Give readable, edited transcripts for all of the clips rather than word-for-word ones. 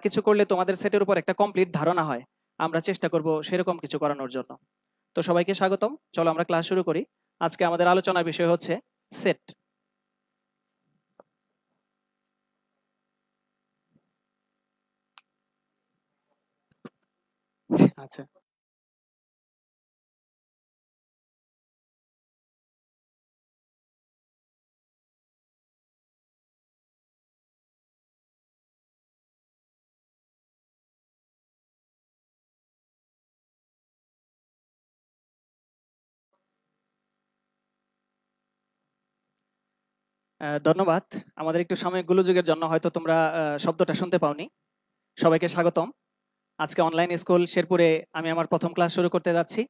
কিছু করলে তোমাদের সেটের উপর একটা কমপ্লিট ধারণা হয়, আমরা চেষ্টা করব সেরকম কিছু করানোর জন্য। তো সবাইকে স্বাগতম, চলো আমরা ক্লাস শুরু করি। আজকে আমাদের আলোচনার বিষয় হচ্ছে সেট। আচ্ছা, ধন্যবাদ। আমাদের একটু সাময়িক গোলযোগের জন্য হয়তো তোমরা শব্দটা শুনতে পাওনি। সবাইকে স্বাগতম। আজকে অনলাইন স্কুল শেরপুরে আমি আমার প্রথম ক্লাস শুরু করতে যাচ্ছি।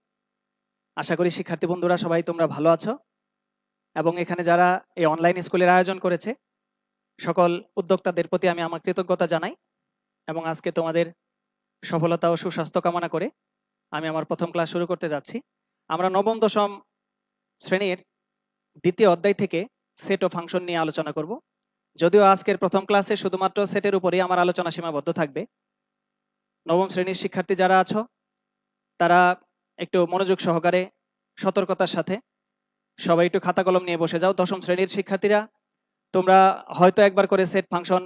আশা করি শিক্ষার্থী বন্ধুরা সবাই তোমরা ভালো আছো, এবং এখানে যারা এই অনলাইন স্কুলের আয়োজন করেছে সকল উদ্যোক্তাদের প্রতি আমি আমার কৃতজ্ঞতা জানাই, এবং আজকে তোমাদের সফলতা ও সুস্বাস্থ্য কামনা করে আমি আমার প্রথম ক্লাস শুরু করতে যাচ্ছি। আমরা নবম দশম শ্রেণীর দ্বিতীয় অধ্যায় থেকে সেট ও ফাংশন নিয়ে আলোচনা করব। যদিও আজকের প্রথম ক্লাসে শুধুমাত্র সেটের উপরেই আমার আলোচনা সীমাবদ্ধ থাকবে। নবম শ্রেণীর শিক্ষার্থী যারা আছো তারা একটু মনোযোগ সহকারে সতর্কতার সাথে সবাই একটু খাতা কলম নিয়ে বসে যাও। দশম শ্রেণীর শিক্ষার্থীরা তোমরা হয়তো একবার করে সেট ফাংশন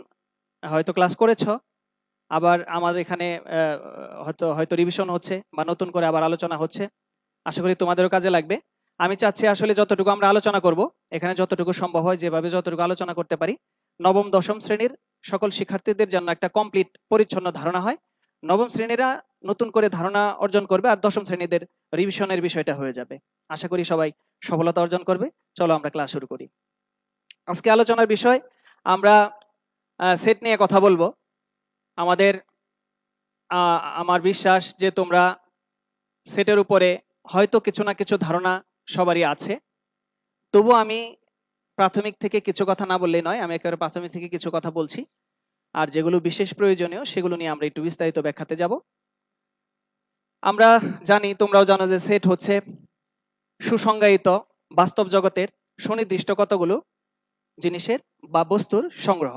হয়তো ক্লাস করেছো, আবার আমার এখানে হয়তো হয়তো রিভিশন হচ্ছে বা নতুন করে আবার আলোচনা হচ্ছে। আশা করি তোমাদেরও কাজে লাগবে। আমি চাচ্ছি আসলে যতটুকু আমরা আলোচনা করব এখানে যতটুকু সম্ভব হয় যেভাবে যতটুকু আলোচনা করতে পারি নবম দশম শ্রেণীর সকল শিক্ষার্থীদের জন্য একটা কমপ্লিট পরিচ্ছন্ন ধারণা হয়। নবম শ্রেণীরা নতুন করে ধারণা অর্জন করবে আর দশম শ্রেণীদের রিভিশনের বিষয়টা হয়ে যাবে। আশা করি সবাই সফলতা অর্জন করবে। চলো আমরা ক্লাস শুরু করি। আজকে আলোচনার বিষয় আমরা সেট নিয়ে কথা বলবো। আমাদের আমার বিশ্বাস যে তোমরা সেটের উপরে হয়তো কিছু না কিছু ধারণা সবারই আছে। তবু আমি প্রাথমিক থেকে কিছু কথা না বললেই নয়, আমি একেবারে প্রাথমিক থেকে কিছু কথা বলছি, আর যেগুলো বিশেষ প্রয়োজনীয় সেগুলো নিয়ে আমরা একটু বিস্তারিত ব্যাখ্যাতে যাব। আমরা জানি, তোমরাও জানো যে সেট হচ্ছে সুসংজ্ঞায়িত বাস্তব জগতের সুনির্দিষ্ট কতগুলো জিনিসের বা বস্তুর সংগ্রহ।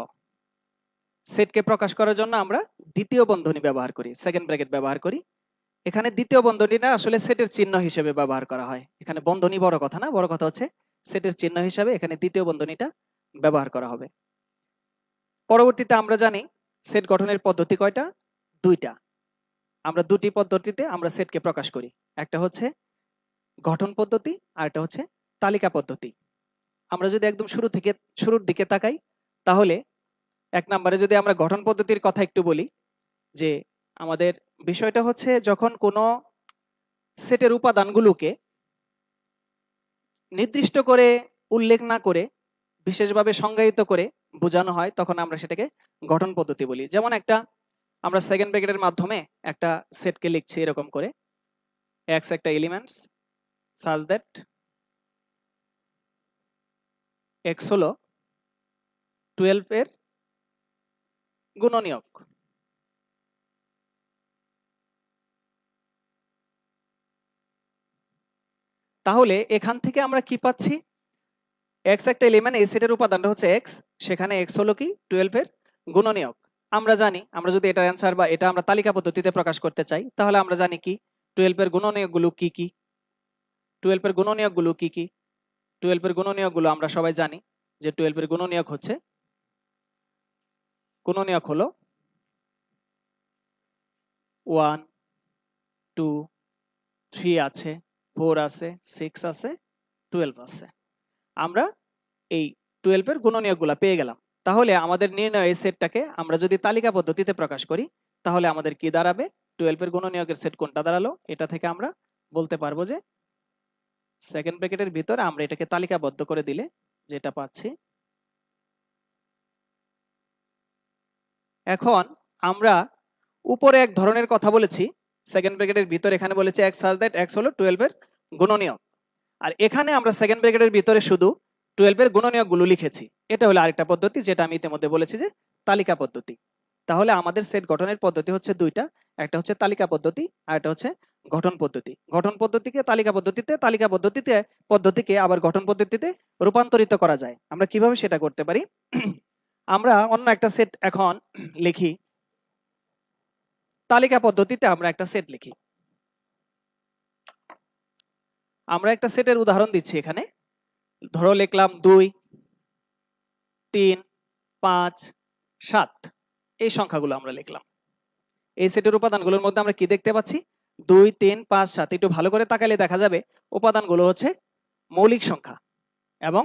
সেটকে প্রকাশ করার জন্য আমরা দ্বিতীয় বন্ধনী ব্যবহার করি, সেকেন্ড ব্র্যাকেট ব্যবহার করি। এখানে দ্বিতীয় বন্ধনীটা আসলে সেটের চিহ্ন হিসেবে ব্যবহার করা হয়। এখানে বন্ধনী বড় কথা না, বড় কথা হচ্ছে সেটের চিহ্ন হিসেবে এখানে দ্বিতীয় বন্ধনীটা ব্যবহার করা হবে। পরবর্তীতে আমরা জানি সেট গঠনের পদ্ধতি কয়টা? দুইটা। আমরা দুটি পদ্ধতিতে আমরা সেটকে প্রকাশ করি। একটা হচ্ছে গঠন পদ্ধতি আর একটা হচ্ছে তালিকা পদ্ধতি। আমরা যদি একদম শুরুর দিকে তাকাই তাহলে এক নম্বরে যদি আমরা গঠন পদ্ধতির কথা একটু বলি, যে আমাদের বিষয়টা হচ্ছে যখন কোনো সেটের উপাদানগুলোকে নির্দিষ্ট করে উল্লেখ না করে বিশেষভাবে সংজ্ঞায়িত করে বোঝানো হয় তখন আমরা সেটাকে গঠন পদ্ধতি বলি। যেমন আমরা সেকেন্ড ব্র্যাকেটের মাধ্যমে একটা সেটকে লিখছি এরকম করে, এক্স একটা এলিমেন্টস সাজ দ্যাট এক্স হলো 12 এর গুণনীয়ক। তাহলে এখান থেকে আমরা কি পাচ্ছি? এক্স একটা এলিমেন্ট, এই সেটের উপাদানটা হচ্ছে এক্স, সেখানে এক্স হলো কি 12 এর গুণনীয়ক। আমরা জানি আমরা যদি এটার অ্যান্সার বা এটা আমরা তালিকা পদ্ধতিতে প্রকাশ করতে চাই তাহলে আমরা জানি কি 12 এর গুণনীয়কগুলো কি কি। 12 এর গুণনীয়কগুলো কি কি? 12 এর গুণনীয়কগুলো আমরা সবাই জানি যে 12 এর গুণনীয়ক হলো 1 2 3 আছে, 4 আছে, 6 আছে, 12 আছে। আমরা এই 12 এর গুণনীয়কগুলো পেয়ে গেলাম। তাহলে আমাদের নির্ণয় এই সেটটাকে আমরা যদি তালিকা পদ্ধতিতে প্রকাশ করি তাহলে আমাদের কি দাঁড়াবে? 12 এর গুণনীয়কের সেট কোনটা দাঁড়ালো? এটা থেকে আমরা বলতে পারবো যে সেকেন্ড ব্র্যাকেটের ভিতরে আমরা এটাকে তালিকাবদ্ধ করে দিলে যেটা পাচ্ছি। এখন আমরা উপরে এক ধরনের কথা বলেছি সেকেন্ড ব্র্যাকেটের ভিতরে, এখানে বলেছে x such that x হলো 12 এর গুণনীয়ক, আর এখানে আমরা সেকেন্ড ব্র্যাকেটের ভিতরে শুধু 12 এর গুণনীয়কগুলো লিখেছি। এটা হলো আরেকটা পদ্ধতি যেটা আমি ইতিমধ্যে বলেছি যে তালিকা পদ্ধতি। তাহলে আমাদের সেট গঠনের পদ্ধতি হচ্ছে দুইটা, একটা হচ্ছে তালিকা পদ্ধতি আর একটা হচ্ছে গঠন পদ্ধতি। গঠন পদ্ধতিকে তালিকা পদ্ধতিতে, তালিকা পদ্ধতিকে আবার গঠন পদ্ধতিতে রূপান্তরিত করা যায়। আমরা কিভাবে সেটা করতে পারি? আমরা অন্য একটা সেট এখন লিখি। তালিকা পদ্ধতিতে আমরা একটা সেট লিখি। আমরা একটা সেটের উদাহরণ দিচ্ছি এখানে। ধরো লিখলাম 2 3 5 7, এই সংখ্যাগুলো আমরা লিখলাম। এই সেটের উপাদানগুলোর মধ্যে আমরা কি দেখতে পাচ্ছি? 2 3 5 7। একটু ভালো করে তাকালে দেখা যাবে উপাদানগুলো হচ্ছে মৌলিক সংখ্যা এবং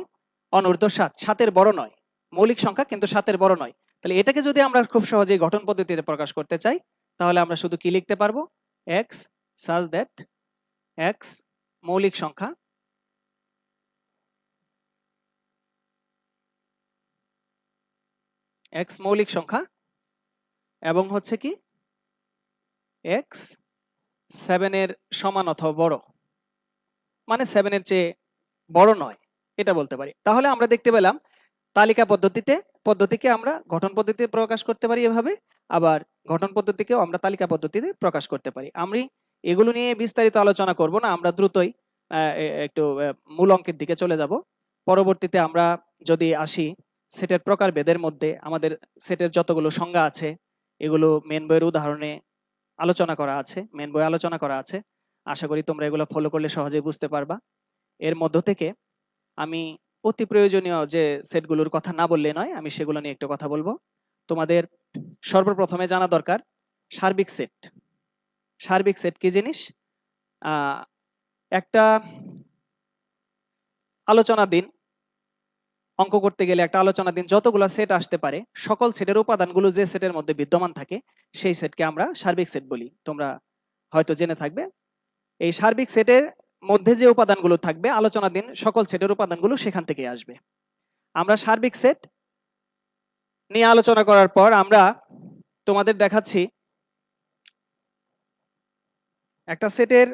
অনূর্ধ্ব 7, 7-এর বড় নয়। মৌলিক সংখ্যা কিন্তু 7-এর বড় নয়। তাহলে এটাকে যদি আমরা খুব সহজেই গঠন পদ্ধতিতে প্রকাশ করতে চাই, তাহলে আমরা শুধু কি লিখতে পারবো? x such that x মৌলিক সংখ্যা x মৌলিক সংখ্যা এবং হচ্ছে কি x 7-এর সমান অথবা বড়, মানে 7-এর চেয়ে বড় নয়, এটা বলতে পারি। তাহলে আমরা দেখতে পেলাম তালিকা পদ্ধতিকে আমরা গঠন পদ্ধতিতে প্রকাশ করতে পারি এভাবে, আবার গঠন পদ্ধতিকেও আমরা তালিকা পদ্ধতিতে প্রকাশ করতে পারি। আমি এগুলো নিয়ে বিস্তারিত আলোচনা করব না, আমরা দ্রুতই একটু মূল অঙ্কের দিকে চলে যাব। পরবর্তীতে আমরা যদি আসি সেটের প্রকারভেদের মধ্যে, আমাদের সেটের যতগুলো সংজ্ঞা আছে এগুলো মেন বইয়ের উদাহরণে আলোচনা করা আছে, মেন বইয়ে আলোচনা করা আছে। আশা করি তোমরা এগুলো ফলো করলে সহজেই বুঝতে পারবা। এর মধ্য থেকে আমি অতি প্রয়োজনীয় যে সেটগুলোর কথা না বললে নয়, আমি সেগুলো নিয়ে একটু কথা বলবো। তোমাদের সর্বপ্রথমে জানা দরকার সার্বিক সেট। সার্বিক সেট কি জিনিস? একটা আলোচনাধীন অঙ্ক করতে গেলে একটা আলোচনাধীন যতগুলো সেট আসতে পারে, সকল সেটের উপাদানগুলো যে সেটের মধ্যে বিদ্যমান থাকে সেই সেটকে আমরা সার্বিক সেট বলি। তোমরা হয়তো জেনে থাকবে। এই সার্বিক সেটের মধ্যে যে উপাদানগুলো থাকবে, আলোচনাধীন সকল সেটের উপাদানগুলো সেখান থেকে আসবে। আমরা সার্বিক সেট নিয়ে আলোচনা করার পর আমরা তোমাদের দেখাচ্ছি একটা সেটের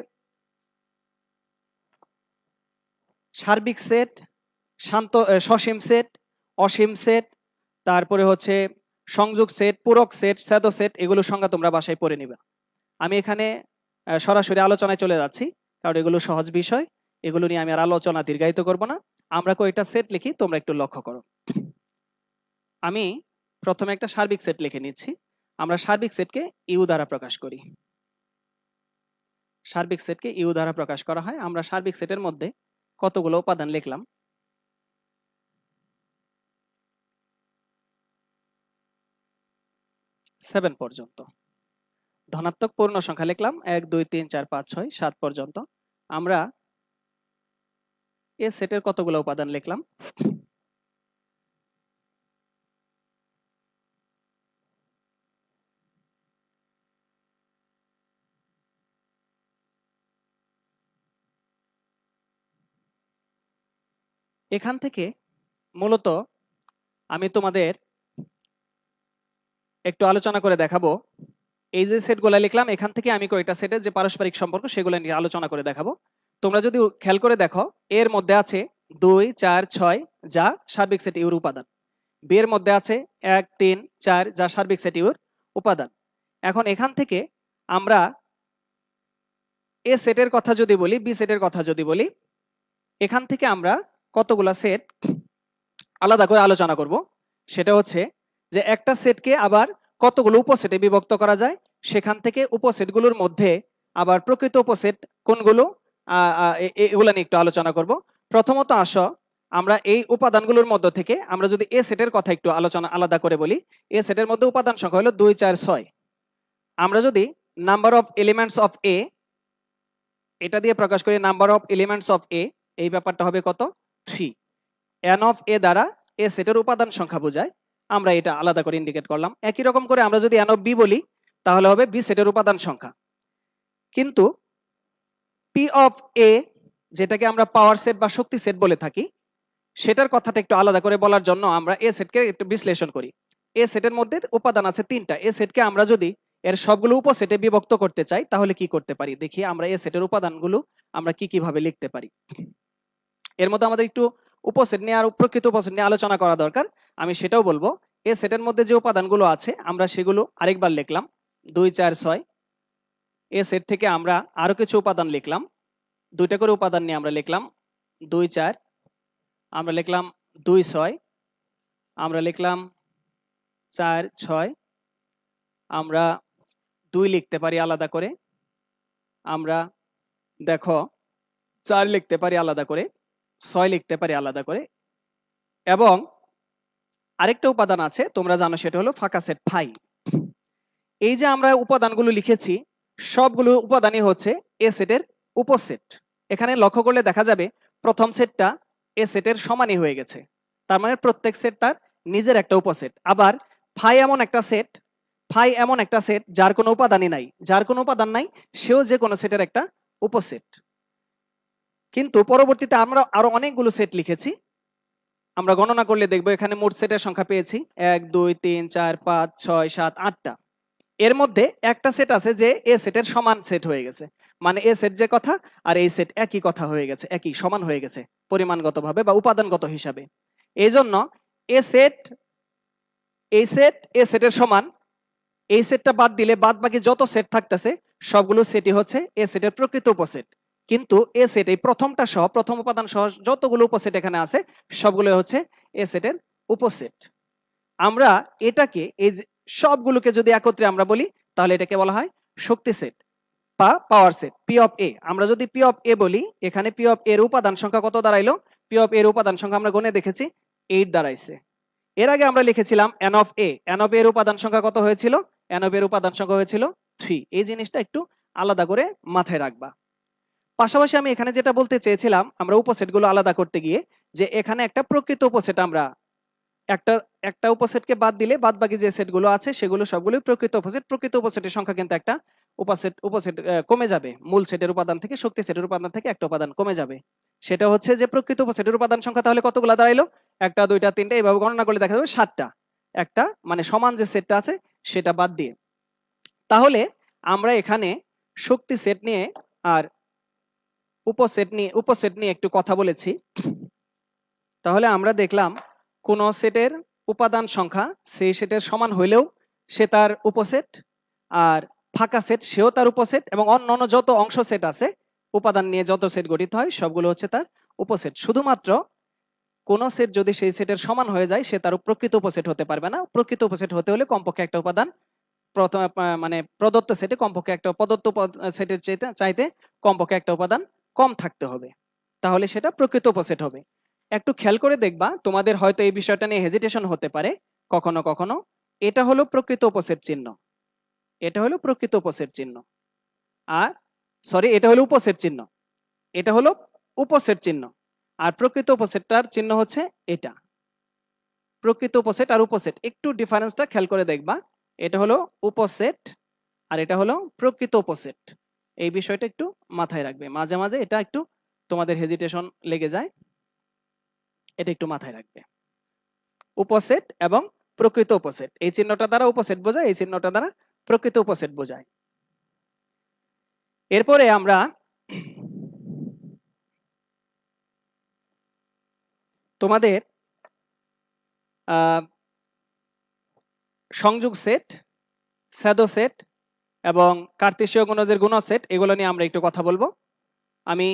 সার্বিক সেট, সসীম সেট, অসীম সেট, তারপরে হচ্ছে সংযোগ সেট, পূরক সেট, ছেদ সেট, এগুলো সংজ্ঞা তোমরা বাসায় পড়ে নিবে। আমি এখানে সরাসরি আলোচনায় চলে যাচ্ছি, কারণ এগুলো সহজ বিষয়, এগুলো নিয়ে আমি আর আলোচনা দীর্ঘায়িত করব না। আমরা কয়েকটা সেট লিখি, তোমরা একটু লক্ষ্য করো। আমি প্রথমে একটা সার্বিক সেট লিখে নিচ্ছি। আমরা সার্বিক সেটকে ইউ দ্বারা প্রকাশ করি। সার্বিক সেটকে ইউ দ্বারা প্রকাশ করা হয়। আমরা সার্বিক সেটের মধ্যে কতগুলো উপাদান লিখলাম? 7 পর্যন্ত। ধনাত্মক পূর্ণ সংখ্যা লিখলাম 1 2 3 4 5 6 7 পর্যন্ত। আমরা এই সেটের কতগুলো উপাদান লিখলাম? এখান থেকে মূলত আমি তোমাদের একটু আলোচনা করে দেখাবো। এই যে সেটগুলো লিখলাম, এখান থেকে আমি কয়েকটা সেটের যে পারস্পরিক সম্পর্ক সেগুলো নিয়ে আলোচনা করে দেখাবো। তোমরা যদি খেয়াল করে দেখো, এর মধ্যে আছে 2 4 6 যা সার্বিক সেট ইউর উপাদান। বি এর মধ্যে আছে 1 3 4 যা সার্বিক সেট ইউর উপাদান। এখন এখান থেকে আমরা এ সেটের কথা যদি বলি, বি সেটের কথা যদি বলি, এখান থেকে আমরা কতগুলা সেট আলাদা করে আলোচনা করব। সেটা হচ্ছে যে একটা সেটকে আবার কতগুলো উপসেটে বিভক্ত করা যায়, সেখান থেকে উপসেটগুলোর মধ্যে আবার প্রকৃত উপসেট কোনগুলো, এগুলা নিয়ে একটু আলোচনা করব। প্রথমত আসো আমরা এই উপাদানগুলোর মধ্যে থেকে আমরা যদি এ সেটের কথা একটু আলোচনা আলাদা করে বলি, এ সেটের মধ্যে উপাদান সংখ্যা হলো 2 4 6। আমরা যদি নাম্বার অফ এলিমেন্টস অফ এ এটা দিয়ে প্রকাশ করি, নাম্বার অফ এলিমেন্টস অফ এ, এই ব্যাপারটা হবে কত? 3। এন অফ এ দ্বারা এ সেটের উপাদান সংখ্যা বোঝায়, আমরা এটা আলাদা করে ইন্ডিকেট করলাম। একই রকম করে আমরা যদি এন অফ বি বলি, তাহলে হবে বি সেটের উপাদান সংখ্যা। কিন্তু পি অফ এ, যেটাকে আমরা পাওয়ার সেট বা শক্তি সেট বলে থাকি, সেটার কথাটা একটু আলাদা করে বলার জন্য আমরা এ সেটকে একটু বিশ্লেষণ করি। এ সেটের মধ্যে উপাদান আছে 3টা। এ সেটকে আমরা যদি এর সবগুলো উপসেটে বিভক্ত করতে চাই, তাহলে কি করতে পারি দেখি। আমরা এ সেটের উপাদানগুলো আমরা কিভাবে লিখতে পারি। এর মধ্যে আমাদের একটু উপসেট নিয়ে আর প্রকৃত উপসেট নিয়ে আলোচনা করা দরকার, আমি সেটাও বলবো। এই সেটের মধ্যে যে উপাদানগুলো আছে আমরা সেগুলো আরেকবার লিখলাম 2 4 6। এই সেট থেকে আমরা আরো কিছু উপাদান লিখলাম, দুইটা করে উপাদান নিয়ে আমরা লিখলাম 2 4, আমরা লিখলাম 2 6, আমরা লিখলাম 4 6, আমরা 2 লিখতে পারি আলাদা করে, আমরা দেখো 4 লিখতে পারি আলাদা করে, 6 লিখতে পারি আলাদা করে, এবং আরেকটা উপাদান আছে তোমরা জানো, সেটা হলো ফাঁকা সেট ফাই। এই যে আমরা উপাদানগুলো লিখেছি, সবগুলো উপাদানই হচ্ছে এ সেটের উপসেট। এখানে লক্ষ্য করলে দেখা যাবে প্রথম সেটটা এ সেটের সমানই হয়ে গেছে, তার মানে প্রত্যেক সেট তার নিজের একটা উপসেট। আবার ফাই এমন একটা সেট যার কোনো উপাদানই নাই, যার কোনো উপাদান নাই, সেও যে কোনো সেটের একটা উপসেট। কিন্তু পরবর্তীতে আমরা আরো অনেকগুলো সেট লিখেছি, আমরা গণনা করলে দেখবো এখানে মোট সেটের সংখ্যা পেয়েছি 1 2 3 4 5 6 7 8টা। এর মধ্যে একটা সেট আছে যে এ সেটের সমান সেট হয়ে গেছে, মানে এ সেট যে কথা আর এই সেট একই কথা হয়ে গেছে, একই সমান হয়ে গেছে পরিমাণগতভাবে বা উপাদানগত হিসাবে। এই জন্য এ সেট এ সেটের সমান, এই সেটটা বাদ দিলে বাদ বাকি যত সেট থাকতেছে সবগুলো সেটই হচ্ছে এ সেটের প্রকৃত উপসেট। কিন্তু এ সেট এই প্রথমটা সহ, প্রথম উপাদান সহ যতগুলো উপসেট এখানে আছে সবগুলো হচ্ছে এ সেটের উপসেট। আমরা এটাকে এই যে সবগুলোকে যদি একত্রে আমরা বলি, তাহলে এটাকে বলা হয় শক্তি সেট বা পাওয়ার সেট, পি অফ এ। আমরা যদি পি অফ এ বলি, এখানে পি অফ এর উপাদান সংখ্যা কত দাঁড়াইলো? পি অফ এর উপাদান সংখ্যা আমরা গুণে দেখেছি 8 দাঁড়াইছে। এর আগে আমরা লিখেছিলাম N of A, N of এর উপাদান সংখ্যা কত হয়েছিল? এন অফ এর উপাদান সংখ্যা হয়েছিল 3। এই জিনিসটা একটু আলাদা করে মাথায় রাখবা। পাশাপাশি আমি এখানে যেটা বলতে চেয়েছিলাম, আমরা উপসেটগুলো আলাদা করতে গিয়ে, যে এখানে একটা প্রকৃত উপসেট, আমরা একটা একটা উপসেটকে বাদ দিলে বাদ বাকি যে সেটগুলো আছে সেগুলো সবগুলোই প্রকৃত উপসেট। প্রকৃত উপসেটের সংখ্যা কিন্তু একটা উপসেট কমে যাবে, মূল সেটের উপাদান থেকে, শক্তি সেটের উপাদান থেকে একটা উপাদান কমে যাবে। সেটা হচ্ছে যে প্রকৃত উপসেটের উপাদান সংখ্যা তাহলে কতগুলো দাঁড়াইলো? 1 2 3 এইভাবে গণনা করলে দেখা যাবে 7টা, একটা মানে সমান যে সেটটা আছে সেটা বাদ দিয়ে। তাহলে আমরা এখানে শক্তি সেট নিয়ে আর উপসেট নিয়ে একটু কথা বলেছি। তাহলে আমরা দেখলাম কোন সেটের উপাদান সংখ্যা সেই সেটের সমান হইলেও সে তার উপসেট, আর ফাঁকা সেট সেও তার উপসেট, এবং অন্যান্য যত অংশ সেট আছে, উপাদান নিয়ে যত সেট গঠিত হয় সবগুলো হচ্ছে তার উপসেট। শুধুমাত্র কোন সেট যদি সেই সেটের সমান হয়ে যায়, সে তার প্রকৃত উপসেট হতে পারবে না। প্রকৃত উপসেট হতে হলে কমপক্ষে একটা উপাদান প্রথমে মানে প্রদত্ত সেটে কমপক্ষে একটা প্রদত্ত সেটের চাইতে কমপক্ষে একটা উপাদান কম থাকতে হবে, তাহলে সেটা প্রকৃত উপসেট হবে। একটু খেয়াল করে দেখবা, তোমাদের হয়তো এই বিষয়টা নিয়ে হেজিটেশন হতে পারে কখনো কখনো। এটা হলো প্রকৃত উপসেট চিহ্ন, এটা হলো প্রকৃত উপসেট চিহ্ন, আর সরি এটা হলো উপসেট চিহ্ন, এটা হলো উপসেট চিহ্ন, আর প্রকৃত উপসেটটার চিহ্ন হচ্ছে এটা। প্রকৃত উপসেট আর উপসেট একটু ডিফারেন্সটা খেয়াল করে দেখবা, এটা হলো উপসেট আর এটা হলো প্রকৃত উপসেট। এই বিষয়টা একটু মাথায় রাখবে, মাঝে মাঝে এটা একটু তোমাদের হেজিটেশন লেগে যায়, এটা একটু মাথায় রাখবে। উপসেট এবং প্রকৃত উপসেট, এই চিহ্নটা দ্বারা উপসেট বোঝায়, এই চিহ্নটা দ্বারা প্রকৃত উপসেট বোঝায়। এরপরে আমরা তোমাদের সংযোগ সেট, স্যাডো সেট এবং কার্তেশীয় গুণজের গুণ সেট, এগুলো নিয়ে আমরা একটু কথা বলবো। আমি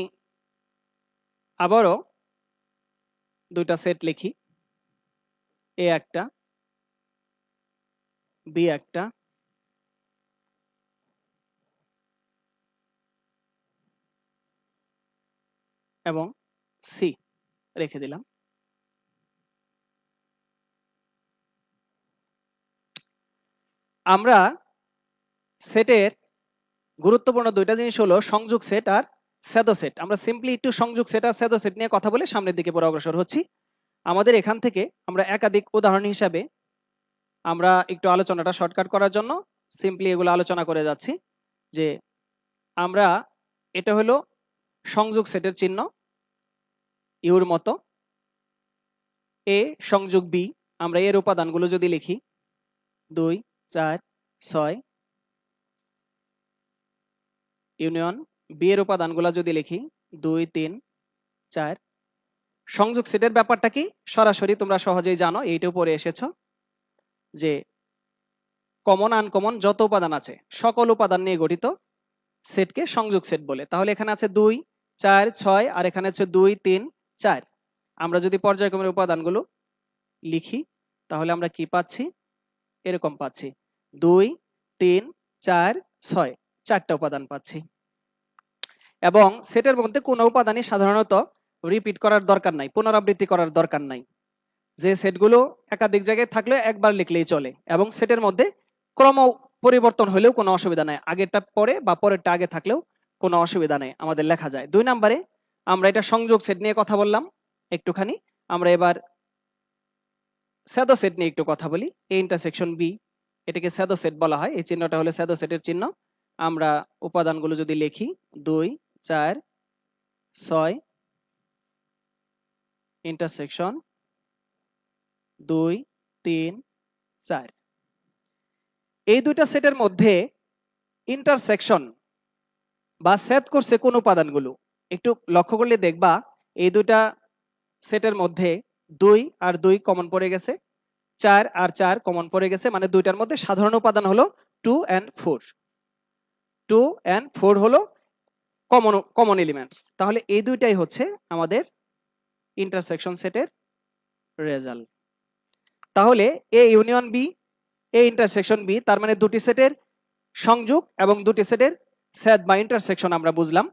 আবারও দুইটা সেট লিখি, এ একটা, বি একটা, এবং সি রেখে দিলাম। আমরা সেটের গুরুত্বপূর্ণ দুইটা জিনিস হলো সংযোগ সেট আর স্যাডো সেট। আমরা সিম্পলি একটু সংযোগ সেট আর স্যাডো সেট নিয়ে কথা বলে সামনের দিকে পুরো অগ্রসর হচ্ছি। আমাদের এখান থেকে আমরা একাধিক উদাহরণ হিসাবে আমরা একটু আলোচনাটা শর্টকাট করার জন্য সিম্পলি এগুলো আলোচনা করে যাচ্ছি। যে আমরা এটা হলো সংযোগ সেটের চিহ্ন ইউর মতো, এ সংযোগ বি, আমরা এর উপাদানগুলো যদি লিখি 2 4 6, ইউনিয়ন বি এর উপাদানগুলো যদি লিখি 2 3 4। সংযোগ সেটের ব্যাপারটা কি সরাসরি তোমরা সহজেই জানো, এইটাও পড়ে এসেছো, যে কমন আনকমন যত উপাদান আছে সকল উপাদান নিয়ে গঠিত সেটকে সংযোগ সেট বলে। তাহলে এখানে আছে 2 4 6 আর এখানে আছে 2 3 4। আমরা যদি পর্যায়ক্রমের উপাদানগুলো লিখি তাহলে আমরা কি পাচ্ছি? এরকম পাচ্ছি 2 3 4 6 চারটা উপাদান পাচ্ছি। এবং সেটের মধ্যে কোনো উপাদানই সাধারণত রিপিট করার দরকার নাই, পুনরাবৃত্তি করার দরকার নাই। যে সেটগুলো একাধিক জায়গায় থাকলে একবার লিখলেই চলে এবং সেটের মধ্যে ক্রম পরিবর্তন হলেও কোনো অসুবিধা নাই, আগেরটা পরে বা পরেরটা আগে থাকলেও কোনো অসুবিধা নেই, আমাদের লেখা যায়। 2 নম্বরে আমরা এটা সংযোগ সেট নিয়ে কথা বললাম একটুখানি, আমরা এবার স্যাডো সেট নিয়ে একটু কথা বলি। এ ইন্টারসেকশন বি, এটাকে স্যাডো সেট বলা হয়, এই চিহ্নটা হলো স্যাডো সেটের চিহ্ন। আমরা উপাদানগুলো যদি লিখি 2 4 6 ইন্টারসেকশন 2 3 4, এই দুইটা সেটের মধ্যে ইন্টারসেকশন বা ছেদ করছে কোন উপাদানগুলো একটু লক্ষ্য করলে দেখবা এই দুইটা সেটের মধ্যে 2 আর 2 কমন পড়ে গেছে, 4 আর 4 কমন পড়ে গেছে, মানে দুইটার মধ্যে সাধারণ উপাদান হলো 2 and 4। 2 and 4 হলো কমন এলিমেন্টস। তাহলে এই দুইটাই হচ্ছে আমাদের ইন্টারসেকশন সেটের রেজাল্ট। তাহলে A union B, A intersection B, তার মানে দুটি সেটের সংযোগ এবং দুটি সেটের ছেদ বা ইন্টারসেকশন আমরা বুঝলাম।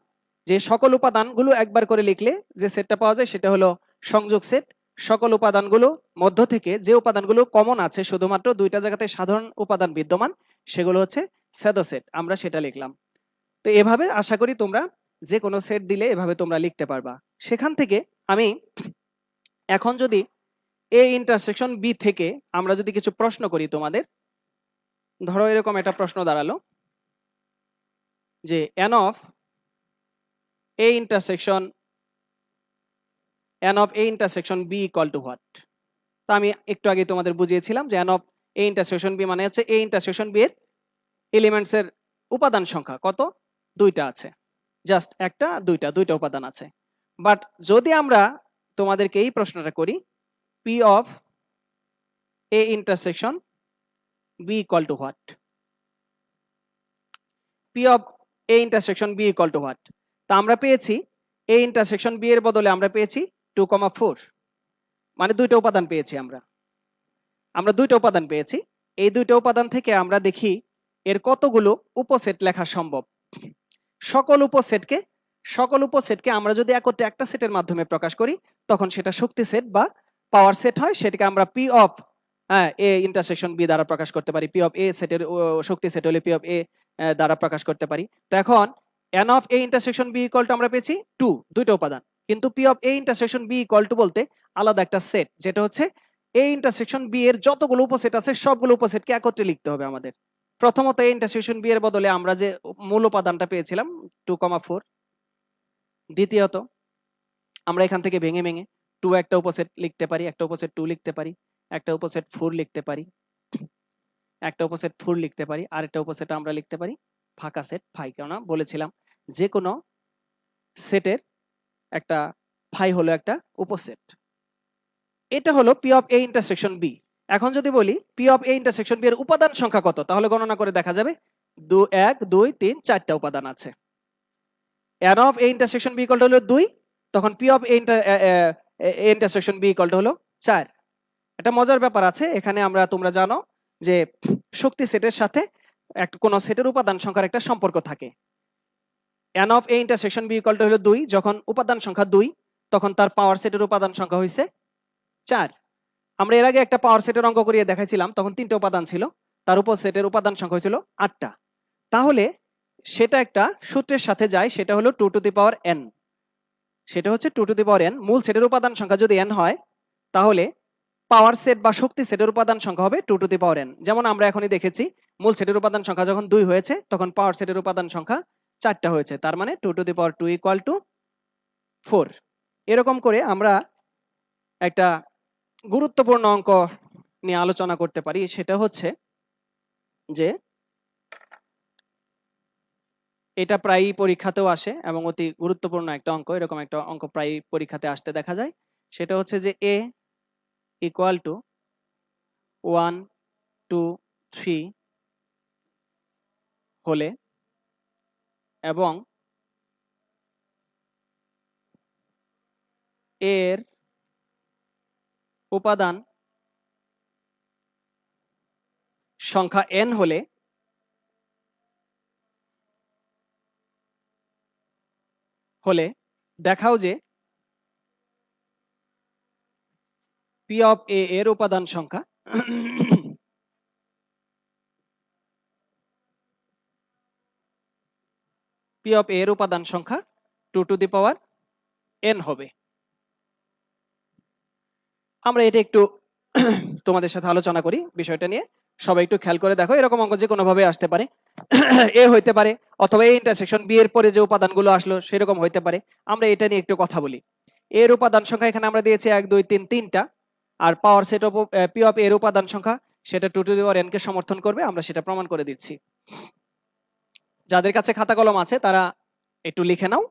যে সকল উপাদানগুলো একবার করে লিখলে যে সেটটা পাওয়া যায় সেটা হলো সংযোগ সেট। সকল উপাদানগুলো মধ্য থেকে যে উপাদানগুলো কমন আছে, শুধুমাত্র দুইটা জায়গাতে সাধারণ উপাদান বিদ্যমান, সেগুলো হচ্ছে স্যাডো সেট, আমরা সেটা লিখলাম। তো এভাবে আশা করি তোমরা যে কোনো সেট দিলে এভাবে তোমরা লিখতে পারবা। সেখান থেকে আমি এখন যদি এ ইন্টারসেকশন বি থেকে আমরা যদি কিছু প্রশ্ন করি তোমাদের, ধরো এরকম একটা প্রশ্ন দাঁড়ালো যে n of a intersection b equal to what? তো আমি একটু আগে তোমাদের বুঝিয়েছিলাম যে n of a intersection b মানে হচ্ছে a intersection b এর এলিমেন্টস এর উপাদান সংখ্যা কত, দুইটা আছে, জাস্ট একটা দুইটা উপাদান আছে। বাট যদি আমরা তোমাদেরকে এই প্রশ্নটা করি p of a intersection b equal to what? p of a intersection b equal to what? তা আমরা পেয়েছি a intersection b এর বদলে আমরা পেয়েছি 2,4, মানে দুইটা উপাদান পেয়েছি আমরা দুইটা উপাদান পেয়েছি। এই দুইটা উপাদান থেকে আমরা দেখি এর কতগুলো উপসেট লেখা সম্ভব। সকল উপসেটকে আমরা যদি একত্রে একটা সেটের মাধ্যমে প্রকাশ করি তখন সেটা শক্তি সেট বা পাওয়ার সেট হয়, সেটাকে আমরা P of A intersection B দ্বারা প্রকাশ করতে পারি। পি অফ এ সেটের শক্তি সেট হলে পি অফ এ দ্বারা প্রকাশ করতে পারি। তো এখন N of A intersection B equal to আমরা পেয়েছি 2, দুইটা উপাদান, কিন্তু P of A intersection B equal to বলতে আলাদা একটা সেট, যেটা হচ্ছে এ ইন্টারসেকশন বি এর যতগুলো উপসেট আছে সবগুলো উপসেটকে একত্রে লিখতে হবে আমাদের। প্রথমত এ ইন্টারসেকশন বি এর বদলে আমরা যে মূল উপাদানটা পেয়েছিলাম 2,4, দ্বিতীয়ত আমরা এখান থেকে ভেঙে 2 একটা উপসেট লিখতে পারি, একটা উপসেট 2 লিখতে পারি, একটা উপসেট 4 লিখতে পারি, একটা উপসেট 4 লিখতে পারি, আর একটা উপসেট আমরা লিখতে পারি ফাঁকা সেট ফাই, কেননা বলেছিলাম যে কোনো সেটের একটা ফাই হলো একটা উপসেট। এটা হলো P of A intersection B. এখন যদি বলি P of A intersection B এর উপাদান সংখ্যা কত, তাহলে গণনা করে দেখা যাবে 1 2 3 4টা উপাদান আছে। n of A intersection B equal to হলো 2, তখন P of A intersection B equal to হলো 4। একটা মজার ব্যাপার আছে এখানে, তোমরা জানো যে শক্তি সেটের সাথে কোন সেটের উপাদান সংখ্যার একটা সম্পর্ক থাকে। n of A intersection B equal to হলো 2, যখন উপাদান সংখ্যা 2 তখন তার পাওয়ার সেটের উপাদান সংখ্যা হইছে 4। আমরা এর আগে একটা পাওয়ার সেটের অঙ্ক করিয়ে দেখাইছিলাম, তখন 3টে উপাদান ছিল, তার উপর সেটের উপাদান সংখ্যা হয়েছিল 8টা। তাহলে সেটা একটা সূত্রের সাথে যায়, সেটা হলো 2 টু দি পাওয়ার n, সেটা হচ্ছে 2 টু দি পাওয়ার n। মূল সেটের উপাদান সংখ্যা যদি n হয় তাহলে পাওয়ার সেট বা শক্তি সেটের উপাদান সংখ্যা হবে 2 টু দি পাওয়ার n। যেমন আমরা এখনই দেখেছি মূল সেটের উপাদান সংখ্যা যখন 2 হয়েছে তখন পাওয়ার সেটের উপাদান সংখ্যা 4টা হয়েছে, তার মানে 2 to the power 2 equal to 4। এরকম করে আমরা একটা গুরুত্বপূর্ণ অঙ্ক নিয়ে আলোচনা করতে পারি, সেটা হচ্ছে যে এটা প্রায়ই পরীক্ষাতেও আসে এবং অতি গুরুত্বপূর্ণ একটা অঙ্ক। এরকম একটা অঙ্ক প্রায় পরীক্ষাতে আসতে দেখা যায়, সেটা হচ্ছে যে a ইকুয়াল টু 1 2 3 হলে এবং এর উপাদান সংখ্যা n হলে হলে দেখাও যে পি অফ এ এর উপাদান সংখ্যা পি অফ এ এর উপাদান সংখ্যা 2 টু দি পাওয়ার n হবে। আমরা এটা একটু তোমাদের সাথে আলোচনা করি বিষয়টা নিয়ে। সবাই একটু খেয়াল করে দেখো, এরকম অঙ্ক যে কোনো ভাবে আসতে পারে। এ হইতে পারে, অথবা এই ইন্টারসেকশন বি এর পরে যে উপাদানগুলো আসলো সেরকম হইতে পারে। আমরা এটা নিয়ে একটু কথা বলি। এর উপাদান সংখ্যা এখানে আমরা দিয়েছি 1 2 3 তিনটা, আর power set of P of এর উপাদান সংখ্যা সেটা 2 টু দি পাওয়ার n কে সমর্থন করবে। আমরা সেটা প্রমাণ করে দিচ্ছি। যাদের কাছে খাতা কলম আছে তারা একটু লিখে নাও।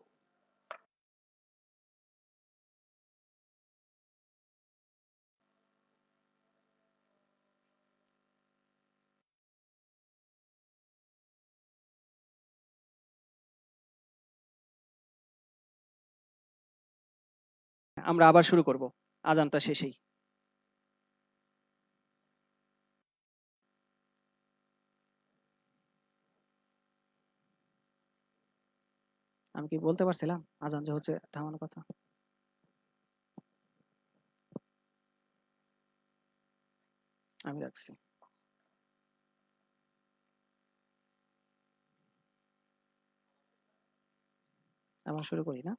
আমরা আবার শুরু করব আজানটা শেষেই। আমি কি বলতে পারছিলাম আজান যে হচ্ছে থামানোর কথা? আমি রাখছি। আবার শুরু করি না?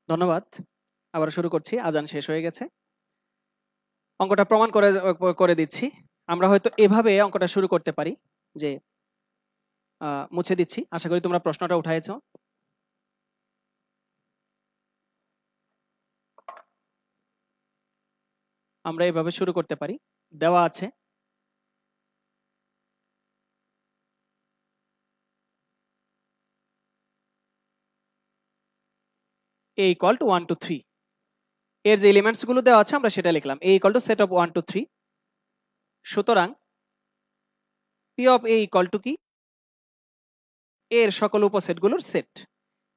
ধন্যবাদ। আবার শুরু করছি, আজান শেষ হয়ে গেছে। অঙ্কটা প্রমাণ করে দিচ্ছি। আমরা হয়তো এভাবে অঙ্কটা শুরু করতে পারি যে মুছে দিচ্ছি, আশা করি তোমরা প্রশ্নটা উঠাইছো। আমরা এভাবে শুরু করতে পারি। দেওয়া আছে a equal to 1 to 3, এর যে এলিমেন্টস গুলো দেওয়া আছে আমরা সেটা লিখলাম। a equal to set of 1 to 3। সুতরাং p of a equal to কি? এর সকল উপসেটগুলোর সেট।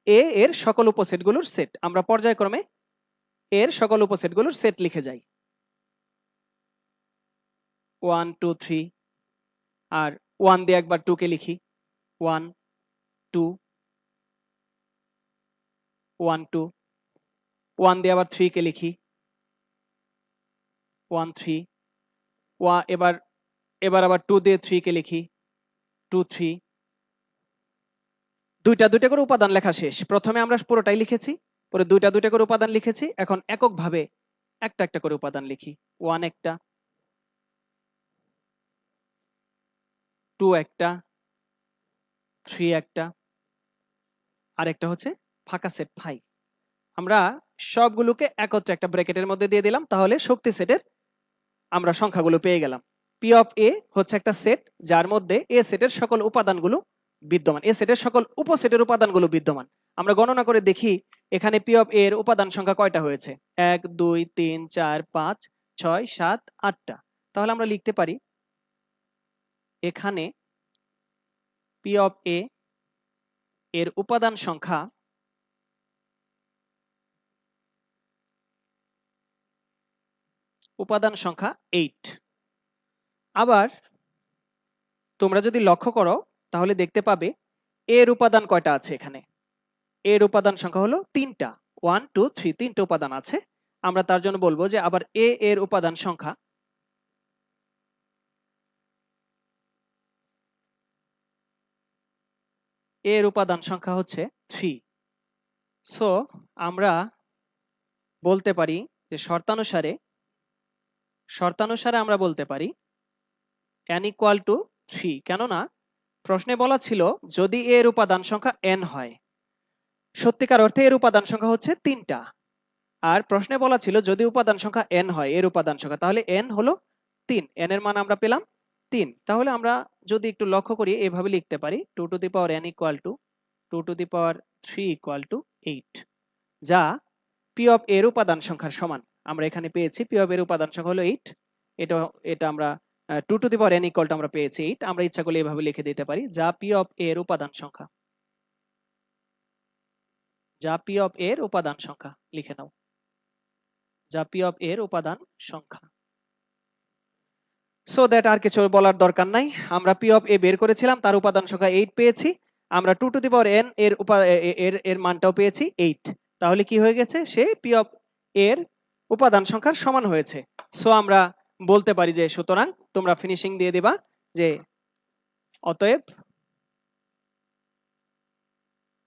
a এর সকল উপসেটগুলোর সেট। আমরা পর্যায়ক্রমে এর সকল উপসেটগুলোর সেট লিখে যাই। 1 2 3, আর 1 দিয়ে একবার 2 কে লিখি। 1 2 1 2, 1 দিয়ে আবার 3 কে লিখি। 1 3, এবার এবার আবার 2 দিয়ে 3 কে লিখি। 2 3। দুইটা দুইটা করে উপাদান লেখা শেষ। প্রথমে আমরা পুরোটাই লিখেছি, পরে দুইটা দুইটা করে উপাদান লিখেছি। এখন এককভাবে একটা একটা করে উপাদান লিখি। 1 একটা, 2 একটা, 3 একটা, আর একটা হচ্ছে ফাঁকা সেট 5। আমরা সবগুলোকে একত্রে একটা ব্র্যাকেটের মধ্যে দিয়ে দিলাম, তাহলে শক্তি সেটের আমরা সংখ্যাগুলো পেয়ে গেলাম। পি অফ এ হচ্ছে একটা সেট যার মধ্যে এ সেটের সকল উপাদানগুলো বিদ্যমান, এ সেটের সকল উপসেটের উপাদানগুলো বিদ্যমান। আমরা গণনা করে দেখি এখানে পি অফ এ এর উপাদান সংখ্যা কয়টা হয়েছে। 1 2 3 4 5 6 7 8টা। তাহলে আমরা লিখতে পারি এখানে পি অফ এ এর উপাদান সংখ্যা সংখ্যা 8। আবার তোমরা যদি লক্ষ্য করো তাহলে দেখতে পাবে এর উপাদান কয়টা আছে এখানে। এর উপাদান সংখ্যা হলো 3টা। 1 2 3, 3টে উপাদান আছে। আমরা তার জন্য বলবো যে আবার এ এর উপাদান সংখ্যা এর উপাদান সংখ্যা হচ্ছে 3। সো আমরা বলতে পারি যে শর্তানুসারে আমরা বলতে পারি n = 3। কেননা প্রশ্নে বলা ছিল যদি এর উপাদান সংখ্যা n হয়, সত্যিকার অর্থে এর উপাদান সংখ্যা হচ্ছে 3টা। আর প্রশ্নে বলা ছিল যদি উপাদান সংখ্যা n হয়, এর উপাদান সংখ্যা, তাহলে n হলো 3, n এর মান আমরা পেলাম 3। তাহলে আমরা যদি একটু লক্ষ্য করি এভাবে লিখতে পারি 2 to the power n equal to 2 to the power 3 equal to 8, যা p অফ এর উপাদান সংখ্যার সমান। আমরা এখানে পেয়েছি p অফ এর উপাদান সংখ্যা হলো 8। এটা এটা আমরা 2 to the power n equal to আমরা পেয়েছি 8। আমরা ইচ্ছা করলে এভাবে লিখে দিতে পারি, যা p অফ এর উপাদান সংখ্যা, যা p অফ এর উপাদান সংখ্যা। লিখে নাও, যা p অফ এর উপাদান সংখ্যা। সো দ্যাট আর কিছু বলার দরকার নাই। আমরা p অফ a বের করেছিলাম, তার উপাদান সংখ্যা 8 পেয়েছি। আমরা 2 টু দি পাওয়ার n এর এর মানটাও পেয়েছি 8। তাহলে কি হয়ে গেছে, সে p অফ এর উপাদান সংখ্যার সমান হয়েছে। সো আমরা বলতে পারি যে সুতরাং তোমরা ফিনিশিং দিয়ে দিবা যে অতএব,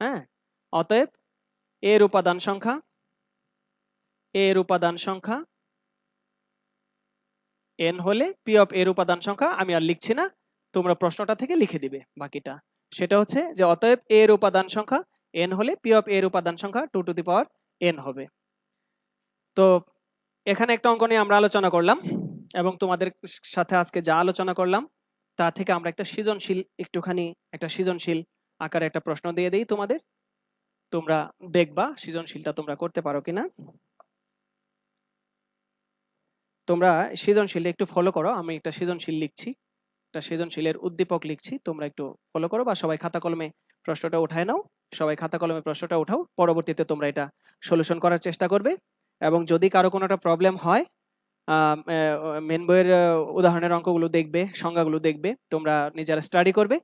হ্যাঁ, অতএব এর উপাদান সংখ্যা, এর উপাদান সংখ্যা n হলে p অফ এর উপাদান সংখ্যা, আমি আর লিখছি না, তোমরা প্রশ্নটা থেকে লিখে দিবে বাকিটা। সেটা হচ্ছে যে অতএব এর উপাদান সংখ্যা n হলে p অফ এর উপাদান সংখ্যা 2 টু দি পাওয়ার n হবে। তো এখানে একটা অঙ্ক নিয়ে আমরা আলোচনা করলাম, এবং তোমাদের সাথে আজকে যা আলোচনা করলাম তা থেকে আমরা একটা সৃজনশীল, একটুখানি একটা সৃজনশীল আকারে একটা প্রশ্ন দিয়ে দেই তোমাদের। তোমরা দেখবা সৃজনশীলটা তোমরা করতে পারো কিনা। তোমরা সৃজনশীল একটু ফলো করো। আমি একটা সৃজনশীল লিখছি, একটা সৃজনশীলের উদ্দীপক লিখছি, তোমরা একটু ফলো করো, বা সবাই খাতা কলমে প্রশ্নটা উঠায় নাও। সবাই খাতা কলমে প্রশ্নটা উঠাও, পরবর্তীতে তোমরা এটা সলিউশন করার চেষ্টা করবে। এবং যদি কারো কোনো একটা প্রবলেম হয়, মেন বইয়ের উদাহরণের অঙ্কগুলো দেখবে, সংজ্ঞাগুলো দেখবে, তোমরা নিজেরা স্টাডি করবে।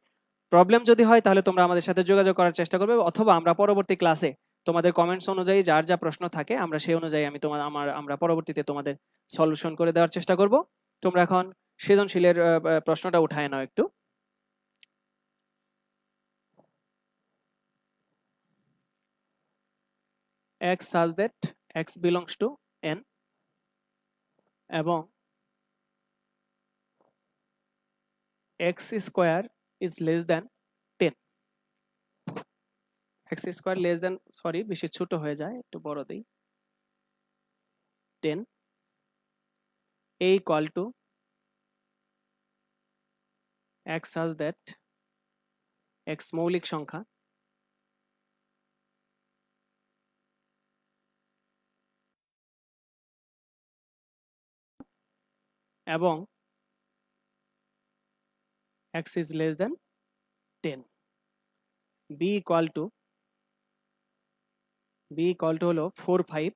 প্রবলেম যদি হয় তাহলে তোমরা আমাদের সাথে যোগাযোগ করার চেষ্টা করবে, অথবা আমরা পরবর্তী ক্লাসে তোমাদের কমেন্টস অনুযায়ী যার যা প্রশ্ন থাকে আমরা সেই অনুযায়ী আমরা পরবর্তীতে তোমাদের সলিউশন করে দেওয়ার চেষ্টা করব। তোমরা এখন সৃজনশীলের প্রশ্নটা উঠায় নাও একটু। x such that x belongs to n এবং x square is less than 10, x square less than, sorry বেশি ছোট হয়ে যায়, একটু বড় দেই, 10, a equal to x such that x মৌলিক সংখ্যা এবং x is less than 10, b equal to হলো 4 5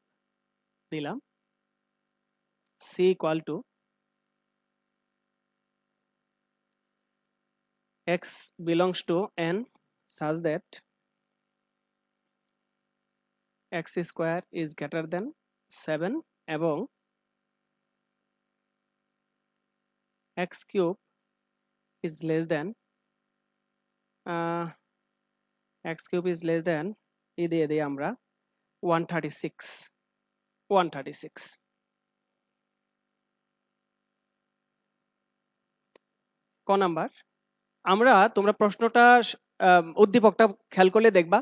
দিলাম, c equal to x belongs to n such that x square is greater than 7 এবং x cube is less than x cube is less than দিয়ে দিই আমরা 136। ক number, আমরা তোমরা প্রশ্নটা উদ্দীপকটা খেয়াল করলে দেখবা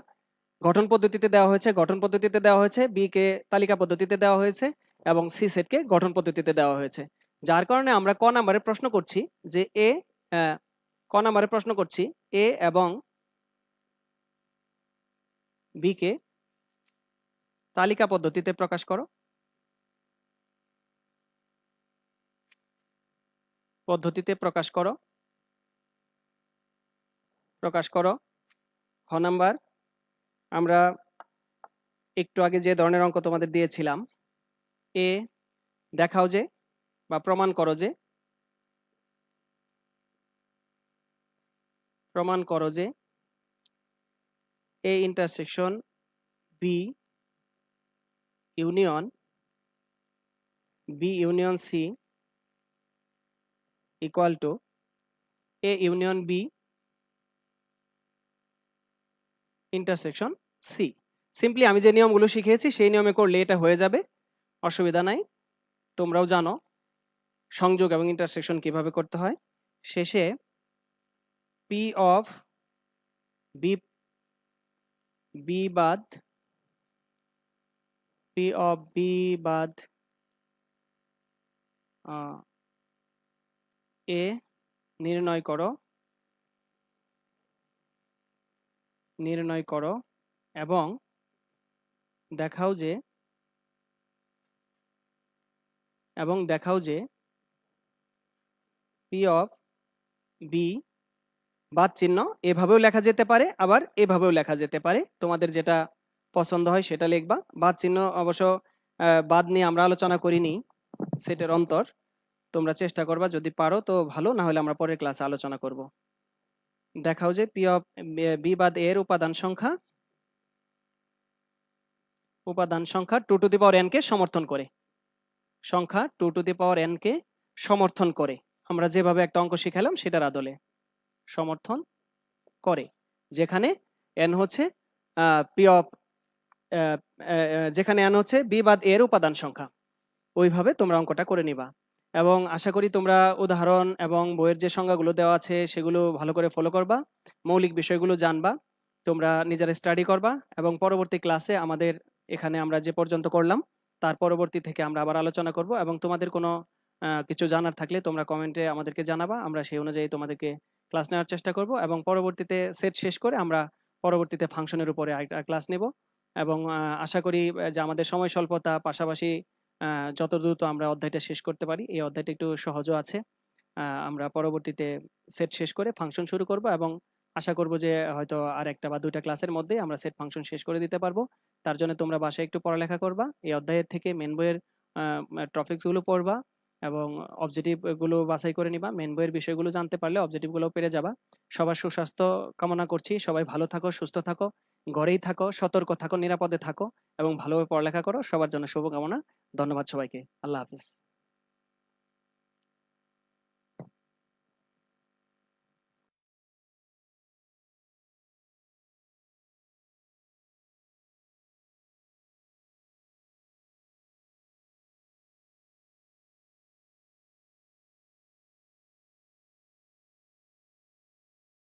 গঠন পদ্ধতিতে দেওয়া হয়েছে, গঠন পদ্ধতিতে দেওয়া হয়েছে, বি কে তালিকা পদ্ধতিতে দেওয়া হয়েছে, এবং সি সেটকে গঠন পদ্ধতিতে দেওয়া হয়েছে। যার কারণে আমরা ক নাম্বারে প্রশ্ন করছি যে ক নাম্বারে প্রশ্ন করছি এ এবং বি কে তালিকা পদ্ধতিতে প্রকাশ করো। পদ্ধতিতে প্রকাশ করো, প্রকাশ করো। খ নাম্বার, আমরা একটু আগে যে ধরনের অঙ্ক তোমাদের দিয়েছিলাম, এ দেখাও যে বা প্রমাণ করো যে, প্রমাণ করো যে A intersection B union C equal to A union B intersection C. Simply আমি যে নিয়মগুলো শিখিয়েছি সেই নিয়মে করলে এটা হয়ে যাবে, অসুবিধা নাই। তোমরাও জানো সংযোগ এবং ইন্টারসেকশন কিভাবে করতে হয়। শেষে পি অফ বি বি বাদ পি অফ বি বাদ এ নির্ণয় করো এবং দেখাও যে পি অফ বি বাদ চিহ্ন এভাবেও লেখা যেতে পারে, আবার এভাবেও লেখা যেতে পারে। তোমাদের যেটা পছন্দ হয় সেটা লিখবা। বাদ চিহ্ন অবশ্য বাদ নিয়ে আমরা আলোচনা করিনি, সেটের অন্তর। তোমরা চেষ্টা করবা, যদি পারো তো ভালো, না হলে আমরা পরের ক্লাসে আলোচনা করব। দেখাও যে পি অফ বি বাদ এ এর উপাদান সংখ্যা 2 টু দি পাওয়ার n কে সমর্থন করে। সংখ্যা 2 টু দি পাওয়ার n কে সমর্থন করে। আমরা যেভাবে একটা অঙ্ক শিখালাম সেটার আদলে সমর্থন করে, যেখানে n হচ্ছে পি অফ যেখানে n হচ্ছে বি বাদ এ এর উপাদান সংখ্যা। ওইভাবে তোমরা অঙ্কটা করে নিবা। এবং আশা করি তোমরা উদাহরণ এবং বইয়ের যে সংজ্ঞাগুলো দেওয়া আছে সেগুলো ভালো করে ফলো করবা, মৌলিক বিষয়গুলো জানবা, তোমরা নিজেরা স্টাডি করবা এবং পরবর্তী ক্লাসে আমাদের এখানে আমরা যে পর্যন্ত করলাম তার পরবর্তী থেকে আমরা আবার আলোচনা করব। এবং তোমাদের কোনো কিছু জানার থাকলে তোমরা কমেন্টে আমাদেরকে জানাবা, আমরা সেই অনুযায়ী তোমাদেরকে ক্লাস নেওয়ার চেষ্টা করব। এবং পরবর্তীতে সেট শেষ করে আমরা পরবর্তীতে ফাংশনের উপরে ক্লাস নেব। এবং আশা করি যে আমাদের সময় স্বল্পতা, পাশাপাশি যত দ্রুত আমরা অধ্যায়টা শেষ করতে পারি, এই অধ্যায়টা একটু সহজও আছে। আমরা পরবর্তীতে সেট শেষ করে ফাংশন শুরু করব এবং আশা করব যে হয়তো আর একটা বা দুইটা ক্লাসের মধ্যে আমরা সেট ফাংশন শেষ করে দিতে পারবো। তার জন্য তোমরা বাসায় একটু পড়ালেখা করবা, এই অধ্যায়ের থেকে মেন বইয়ের টপিকস গুলো পড়বা এবং অবজেক্টিভ গুলো বাছাই করে নিবা। মেন বইয়ের বিষয়গুলো জানতে পারলে অবজেক্টিভ গুলো পেরে যাবা। সবার সুস্বাস্থ্য কামনা করছি, সবাই ভালো থাকো, সুস্থ থাকো, ঘরেই থাকো, সতর্ক থাকো, নিরাপদে থাকো এবং ভালোভাবে পড়ালেখা করো। সবার জন্য শুভকামনা। ধন্যবাদ সবাইকে। আল্লাহ হাফিজ।